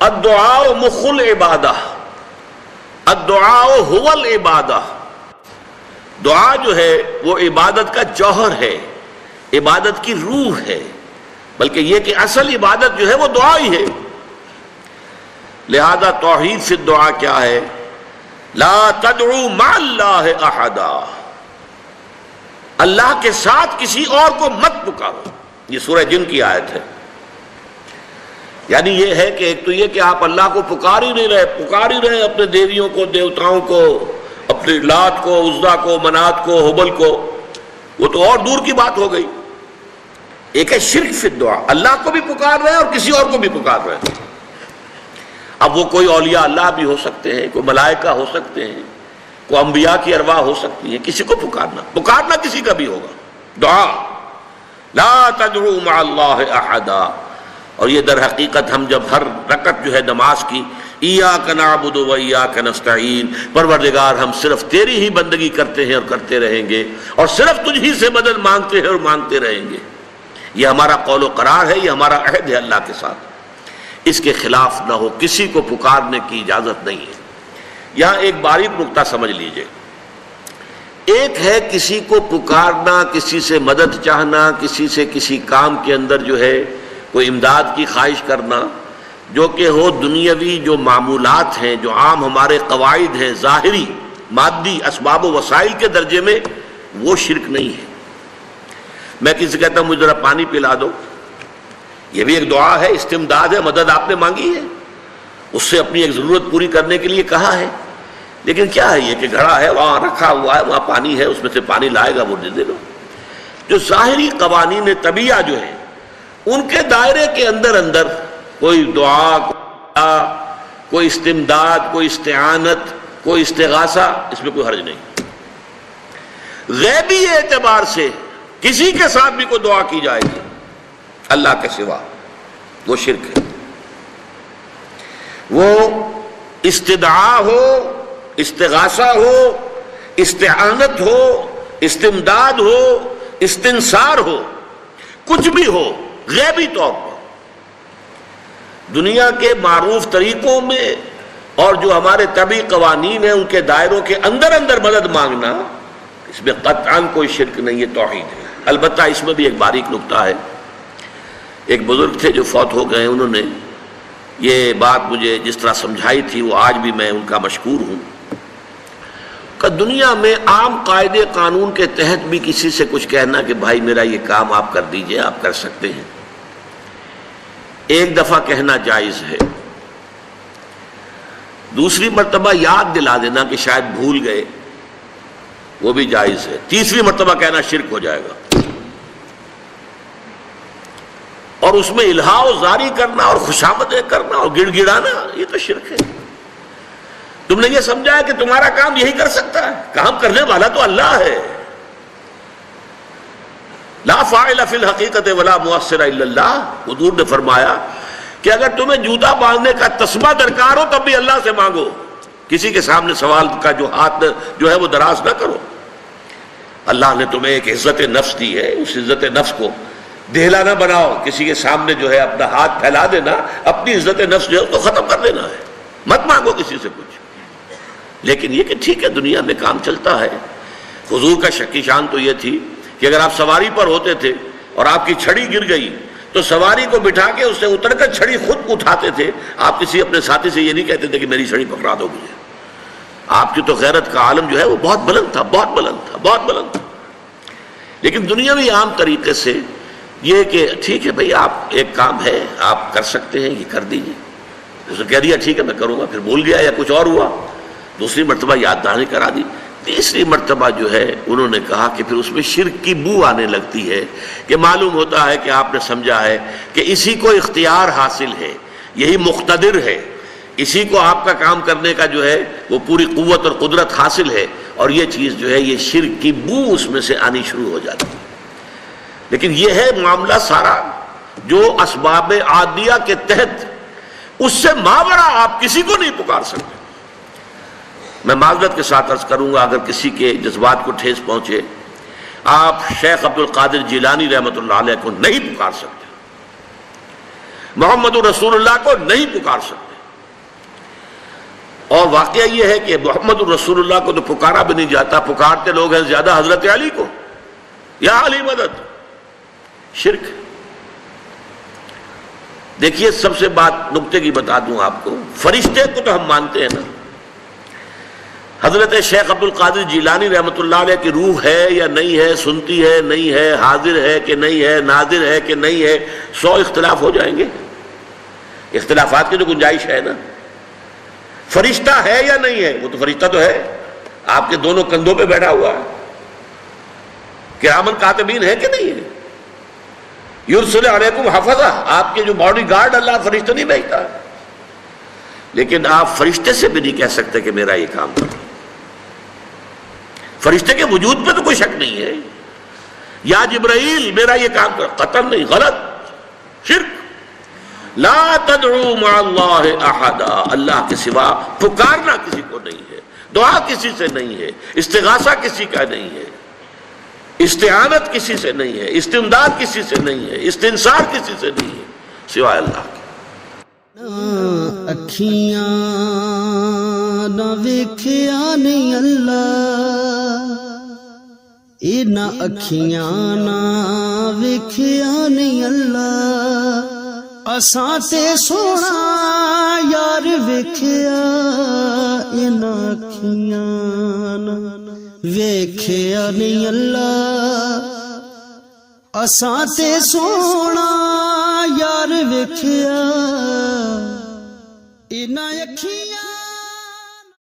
الدعاء مخ العبادہ، الدعاء هو العبادہ، دعا جو ہے وہ عبادت کا جوہر ہے، عبادت کی روح ہے، بلکہ یہ کہ اصل عبادت جو ہے وہ دعا ہی ہے۔ لہذا توحید فی الدعاء کیا ہے؟ لا تدعو مع اللہ احدا، اللہ کے ساتھ کسی اور کو مت پکارو۔ یہ سورہ جن کی آیت ہے۔ یعنی یہ ہے کہ ایک تو یہ کہ آپ اللہ کو پکار ہی رہے اپنے دیویوں کو، دیوتاؤں کو، اپنے لات کو، عزا کو، منات کو، حبل کو، وہ تو اور دور کی بات ہو گئی۔ ایک ہے شرک فی الدعاء، اللہ کو بھی پکار رہے ہیں اور کسی اور کو بھی پکار رہے ہیں۔ اب وہ کوئی اولیاء اللہ بھی ہو سکتے ہیں، کوئی ملائکہ ہو سکتے ہیں، کوئی انبیاء کی ارواح ہو سکتی ہیں، کسی کو پکارنا کسی کا بھی ہوگا۔ دعا لا تدعو مع اللہ احدا، اور یہ در حقیقت ہم جب ہر رکعت جو ہے نماز کی ایاک نعبد و ایاک نستعین، پروردگار ہم صرف تیری ہی بندگی کرتے ہیں اور کرتے رہیں گے، اور صرف تجھ ہی سے مدد مانگتے ہیں اور مانگتے رہیں گے، یہ ہمارا قول و قرار ہے، یہ ہمارا عہد ہے اللہ کے ساتھ۔ اس کے خلاف نہ ہو، کسی کو پکارنے کی اجازت نہیں ہے۔ یہاں ایک باریک نکتہ سمجھ لیجئے، ایک ہے کسی کو پکارنا، کسی سے مدد چاہنا، کسی سے کسی کام کے اندر جو ہے کوئی امداد کی خواہش کرنا، جو کہ ہو دنیاوی جو معمولات ہیں، جو عام ہمارے قواعد ہیں، ظاہری مادی اسباب و وسائل کے درجے میں، وہ شرک نہیں ہے۔ میں کسی سے کہتا ہوں مجھے ذرا پانی پلا دو، یہ بھی ایک دعا ہے، استمداد ہے، مدد آپ نے مانگی ہے، اس سے اپنی ایک ضرورت پوری کرنے کے لیے کہا ہے۔ لیکن کیا ہے یہ کہ گھڑا ہے، وہاں رکھا ہوا ہے، وہاں پانی ہے، اس میں سے پانی لائے گا وہ دے دو۔ جو ظاہری قوانین طبیعہ جو ہیں ان کے دائرے کے اندر کوئی دعا، کوئی استمداد، کوئی استعانت، کوئی استغاثہ، اس میں کوئی حرج نہیں۔ غیبی اعتبار سے کسی کے ساتھ بھی کوئی دعا کی جائے گی اللہ کے سوا، وہ شرک ہے۔ وہ استدعا ہو، استغاثہ ہو، استعانت ہو، استمداد ہو، استنصار ہو، کچھ بھی ہو، غیبی طور پر دنیا کے معروف طریقوں میں اور جو ہمارے طبعی قوانین ہیں ان کے دائروں کے اندر مدد مانگنا، اس میں قطعاً کوئی شرک نہیں ہے، توحید ہے۔ البتہ اس میں بھی ایک باریک نکتہ ہے۔ ایک بزرگ تھے جو فوت ہو گئے، انہوں نے یہ بات مجھے جس طرح سمجھائی تھی وہ آج بھی میں ان کا مشکور ہوں کہ دنیا میں عام قاعدے قانون کے تحت بھی کسی سے کچھ کہنا کہ بھائی میرا یہ کام آپ کر دیجئے، آپ کر سکتے ہیں، ایک دفعہ کہنا جائز ہے، دوسری مرتبہ یاد دلا دینا کہ شاید بھول گئے، وہ بھی جائز ہے، تیسری مرتبہ کہنا شرک ہو جائے گا۔ اور اس میں الہا و زاری کرنا اور خوشامدیں کرنا اور گڑ گڑانا، یہ تو شرک ہے۔ تم نے یہ سمجھا ہے کہ تمہارا کام یہی کر سکتا ہے، کام کرنے والا تو اللہ ہے۔ لا فاعل فی الحقیقت ولا مؤثر الا اللہ، حضور نے فرمایا کہ اگر تمہیں جوتا باندھنے کا تسمہ درکار ہو تب بھی اللہ سے مانگو، کسی کے سامنے سوال کا جو ہاتھ جو ہے وہ دراز نہ کرو۔ اللہ نے تمہیں ایک عزت نفس دی ہے، اس عزت نفس کو دہلا نہ بناؤ، کسی کے سامنے جو ہے اپنا ہاتھ پھیلا دینا، اپنی عزت نفس جو ہے تو ختم کر دینا ہے، مت مانگو کسی سے کچھ۔ لیکن یہ کہ ٹھیک ہے دنیا میں کام چلتا ہے۔ حضور کا شکی شان تو یہ تھی کہ اگر آپ سواری پر ہوتے تھے اور آپ کی چھڑی گر گئی تو سواری کو بٹھا کے اس سے اتر کر چھڑی خود اٹھاتے تھے، آپ کسی اپنے ساتھی سے یہ نہیں کہتے تھے کہ میری چھڑی پکڑا دو مجھے۔ آپ کی تو غیرت کا عالم جو ہے وہ بہت بلند تھا، بہت بلند تھا، بہت بلند تھا۔ لیکن دنیاوی عام طریقے سے یہ کہ ٹھیک ہے بھئی آپ ایک کام ہے آپ کر سکتے ہیں، یہ کر دیجیے، اس نے کہہ دیا ٹھیک ہے میں کروں گا، پھر بھول گیا یا کچھ اور ہوا، دوسری مرتبہ یاد دہانی کرا دی، تیسری مرتبہ جو ہے انہوں نے کہا کہ پھر اس میں شرک کی بو آنے لگتی ہے کہ معلوم ہوتا ہے کہ آپ نے سمجھا ہے کہ اسی کو اختیار حاصل ہے، یہی مقتدر ہے، اسی کو آپ کا کام کرنے کا جو ہے وہ پوری قوت اور قدرت حاصل ہے، اور یہ چیز جو ہے یہ شرک کی بو اس میں سے آنی شروع ہو جاتی ہے۔ لیکن یہ ہے معاملہ سارا جو اسباب عادیہ کے تحت، اس سے ماورا آپ کسی کو نہیں پکار سکتے۔ میں معذرت کے ساتھ عرض کروں گا اگر کسی کے جذبات کو ٹھیس پہنچے، آپ شیخ عبد القادر جیلانی رحمۃ اللہ علیہ کو نہیں پکار سکتے، محمد رسول اللہ کو نہیں پکار سکتے، اور واقعہ یہ ہے کہ محمد الرسول اللہ کو تو پکارا بھی نہیں جاتا، پکارتے لوگ ہیں زیادہ حضرت علی کو، یا علی مدد، شرک۔ دیکھیے سب سے بات نکتے کی بتا دوں آپ کو، فرشتے کو تو ہم مانتے ہیں نا، حضرت شیخ عبد القادر جیلانی رحمۃ اللہ علیہ کی روح ہے یا نہیں ہے، سنتی ہے نہیں ہے، حاضر ہے کہ نہیں ہے، ناظر ہے کہ نہیں ہے، 100 اختلاف ہو جائیں گے، اختلافات کی تو گنجائش ہے نا۔ فرشتہ ہے یا نہیں ہے؟ وہ تو فرشتہ تو ہے، آپ کے دونوں کندھوں پہ بیٹھا ہوا ہے، کرامن کاتبین ہے کہ نہیں ہے؟ یرسل علیکم حفظہ، آپ کے جو باڈی گارڈ اللہ فرشتہ نہیں بھیجتا، لیکن آپ فرشتے سے بھی نہیں کہہ سکتے کہ میرا یہ کام کرو۔ فرشتے کے وجود پہ تو کوئی شک نہیں ہے، یا جبرائیل میرا یہ کام کرو، قطعاً نہیں، غلط، شرک۔ لا تدعو مع اللہ احدا، اللہ کے سوا پکارنا کسی کو نہیں ہے، دعا کسی سے نہیں ہے، استغاثہ کسی کا نہیں ہے، استعانت کسی سے نہیں ہے، استمداد کسی سے نہیں ہے، استنصار کسی سے نہیں ہے سوائے اللہ کے۔ اکھیاں نہ ویکھیا نہیں اللہ، اینا اکھیاں نہ ویکھیا نہیں اللہ، اساں تے سونا یار ویکھیا، اینا اکھیاں نہ ویکھیا نہیں اللہ، اساں تے سونا یار ویکھیا، اینا اکھیاں